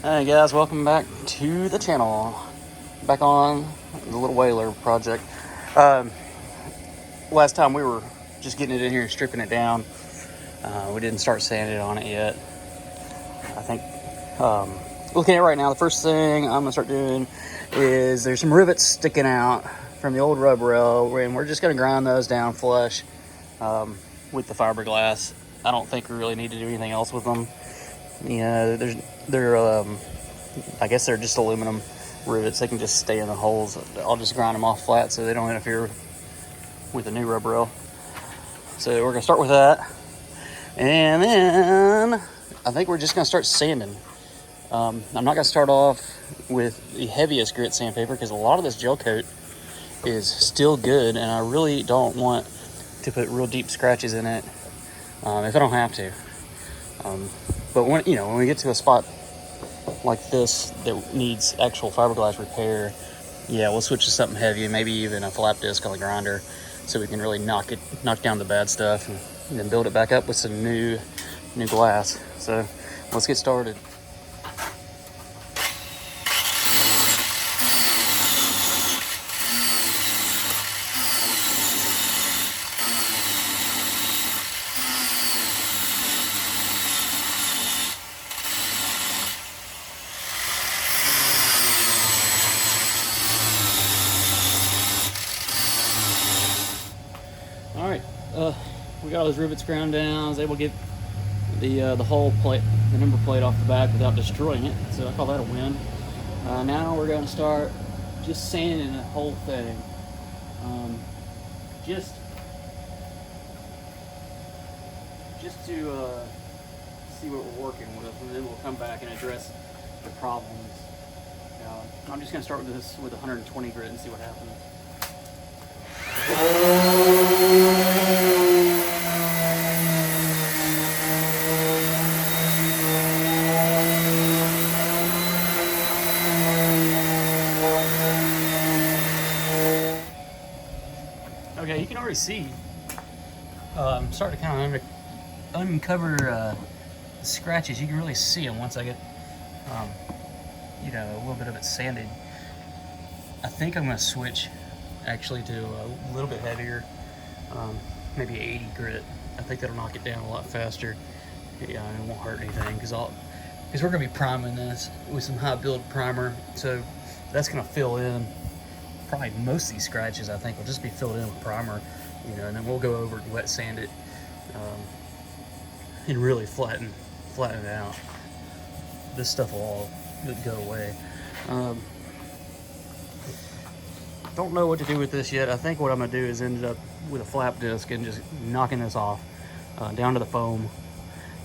Hey guys, welcome back to the channel. Back on the little whaler project. Last time we were just getting it in here and stripping it down. We didn't start sanding on it yet. I think looking at it right now, the first thing I'm gonna start doing is there's some rivets sticking out from the old rub rail, and we're just gonna grind those down flush with the fiberglass. I don't think we really need to do anything else with them. I guess they're just aluminum rivets. They can just stay in the holes. I'll just grind them off flat so they don't interfere with the new rubber rail. So we're gonna start with that, and then I think we're just gonna start sanding. I'm not gonna start off with the heaviest grit sandpaper because a lot of this gel coat is still good, and I really don't want to put real deep scratches in it if I don't have to. But when we get to a spot like this that needs actual fiberglass repair, yeah, we'll switch to something heavy, maybe even a flap disc on the grinder, so we can really knock down the bad stuff and then build it back up with some new glass. So let's get started. All right, we got all those rivets ground down. I was able to get the whole plate, the number plate off the back without destroying it, so I call that a win. Now we're going to start just sanding the whole thing, just to see what we're working with, and then we'll come back and address the problems. I'm just going to start with this with 120 grit and see what happens. Okay, you can already see I'm starting to kind of uncover the scratches. You can really see them once I get a little bit of it sanded. I think I'm going to switch actually to a little bit heavier, maybe 80 grit. I think that'll knock it down a lot faster. Yeah, and it won't hurt anything because we're going to be priming this with some high build primer, so that's going to fill in probably most of these scratches. I think will just be filled in with primer, and then we'll go over and wet sand it and really flatten it out. This stuff will all go away. Don't know what to do with this yet. I think what I'm gonna do is end up with a flap disc and just knocking this off down to the foam,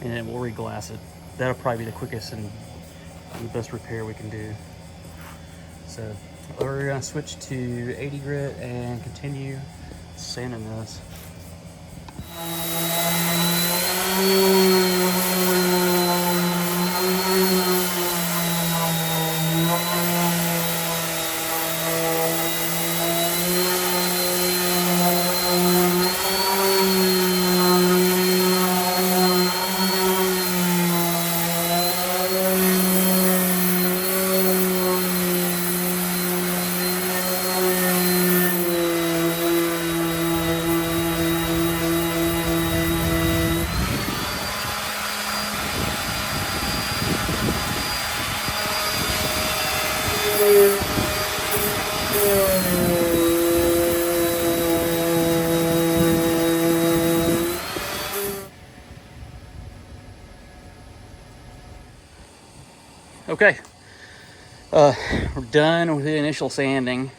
and then we'll re-glass it. That'll probably be the quickest and the best repair we can do. So we're gonna switch to 80 grit and continue sanding this. Okay, we're done with the initial sanding.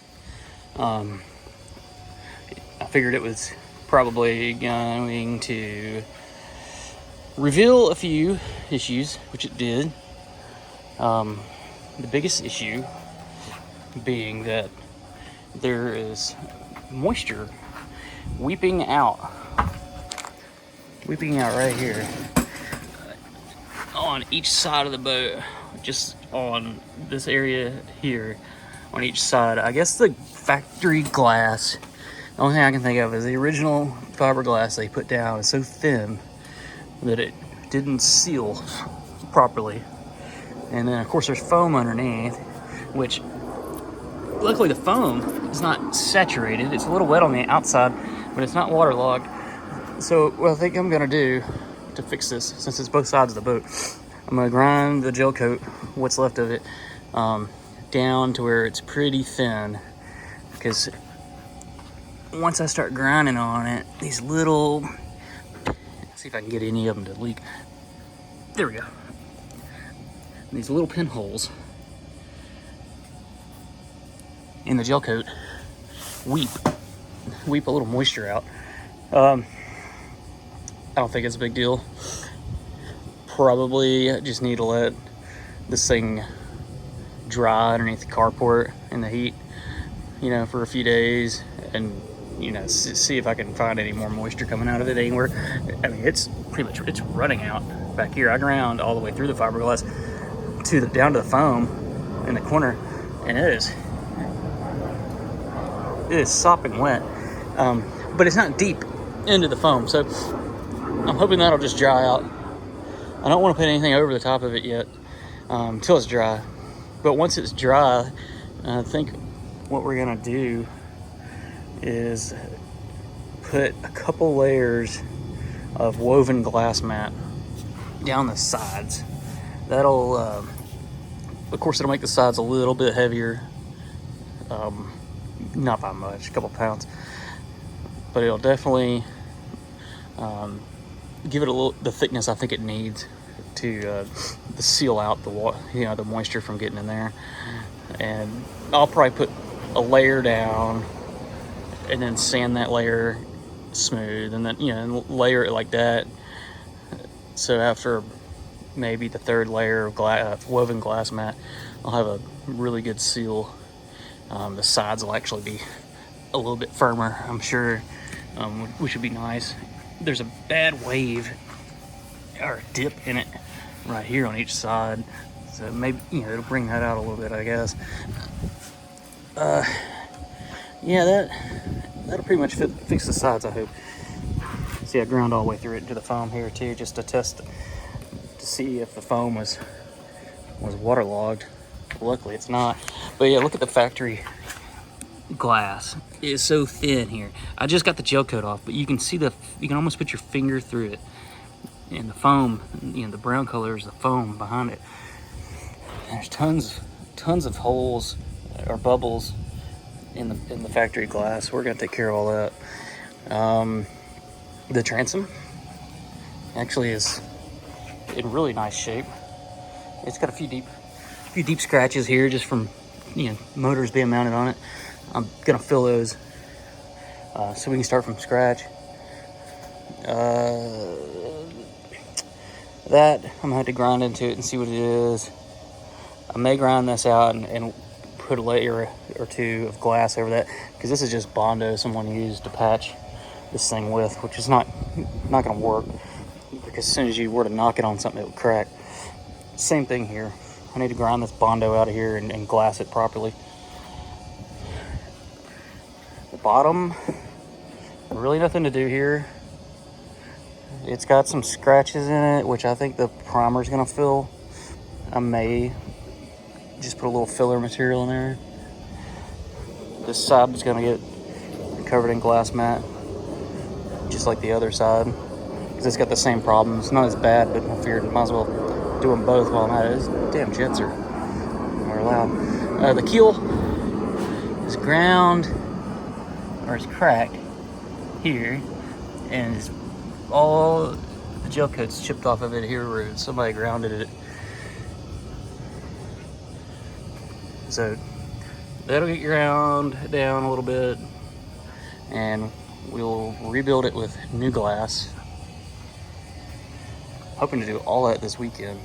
I figured it was probably going to reveal a few issues, which it did. The biggest issue being that there is moisture weeping out right here on each side of the boat, just on this area here on each side. I guess the factory glass, the only thing I can think of is the original fiberglass they put down is so thin that it didn't seal properly. And then of course there's foam underneath, which luckily the foam is not saturated. It's a little wet on the outside, but it's not waterlogged. So what I think I'm gonna do to fix this, since it's both sides of the boat, I'm gonna grind the gel coat, what's left of it, down to where it's pretty thin, because once I start grinding on it, these little, let's see if I can get any of them to leak. There we go. These little pinholes in the gel coat weep a little moisture out. I don't think it's a big deal. Probably just need to let this thing dry underneath the carport in the heat, you know, for a few days, and you know, see if I can find any more moisture coming out of it anywhere. I mean, it's pretty much, it's running out back here. I ground all the way through the fiberglass down to the foam in the corner, and it is sopping wet, but it's not deep into the foam, so I'm hoping that'll just dry out. I don't want to put anything over the top of it yet until it's dry, but once it's dry, I think what we're gonna do is put a couple layers of woven glass mat down the sides. That'll of course it'll make the sides a little bit heavier, not by much, a couple pounds, but it'll definitely give it the thickness I think it needs to seal out the moisture from getting in there. And I'll probably put a layer down and then sand that layer smooth, and then and layer it like that. So after maybe the third layer of woven glass mat, I'll have a really good seal. The sides will actually be a little bit firmer, I'm sure, which would be nice. There's a bad wave or a dip in it right here on each side, so maybe it'll bring that out a little bit, I guess. Yeah, that'll pretty much fix the sides, I hope. See, I ground all the way through it into the foam here too, just to test to see if the foam was waterlogged. Luckily it's not. But yeah, look at the factory glass. It is so thin here. I just got the gel coat off, but you can see you can almost put your finger through it. And the foam, the brown color is the foam behind it. There's tons of holes or bubbles in the factory glass. We're gonna take care of all that. The transom actually is in really nice shape. It's got a few deep scratches here just from motors being mounted on it. I'm gonna fill those so we can start from scratch. That I'm gonna have to grind into it and see what it is. I may grind this out and put a layer or two of glass over that, because this is just Bondo someone used to patch this thing with, which is not gonna work, because as soon as you were to knock it on something, it would crack. Same thing here. I need to grind this Bondo out of here and glass it properly. The bottom, really nothing to do here. It's got some scratches in it, which I think the primer's gonna fill. I may just put a little filler material in there. This side is gonna get covered in glass mat, just like the other side, because it's got the same problem. It's not as bad, but I figured might as well do them both while I'm at it. These damn jets are loud. The keel is ground, or is cracked here, and it's all the gel coat's chipped off of it here where somebody grounded it. So that'll get ground down a little bit, and we'll rebuild it with new glass. Hoping to do all that this weekend,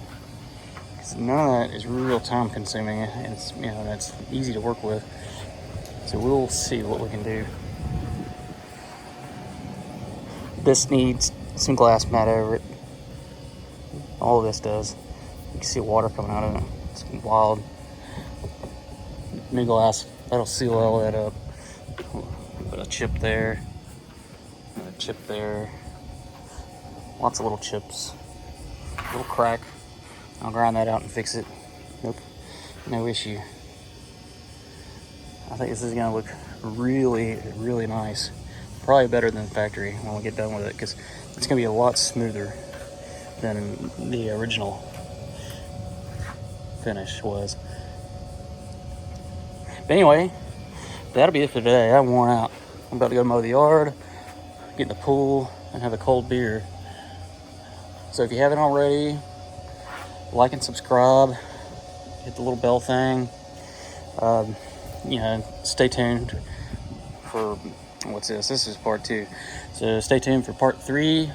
because none of that is real time consuming, and it's that's easy to work with. So we'll see what we can do. This needs some glass mat over it. All of this does. You can see water coming out of it. It's wild. New glass, that'll seal all that up. Put a chip there, a chip there. Lots of little chips. Little crack. I'll grind that out and fix it. Nope, no issue. I think this is gonna look really, really nice. Probably better than the factory when we get done with it, because it's gonna be a lot smoother than the original finish was. But anyway, that'll be it for today. I'm worn out. I'm about to go mow the yard, get in the pool, and have a cold beer. So if you haven't already, like and subscribe, hit the little bell thing. Stay tuned for, what's this? This is part 2. So stay tuned for part 3.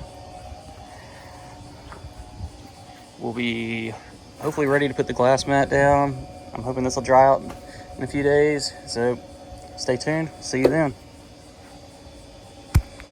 We'll be hopefully ready to put the glass mat down. I'm hoping this will dry out in a few days. So stay tuned. See you then.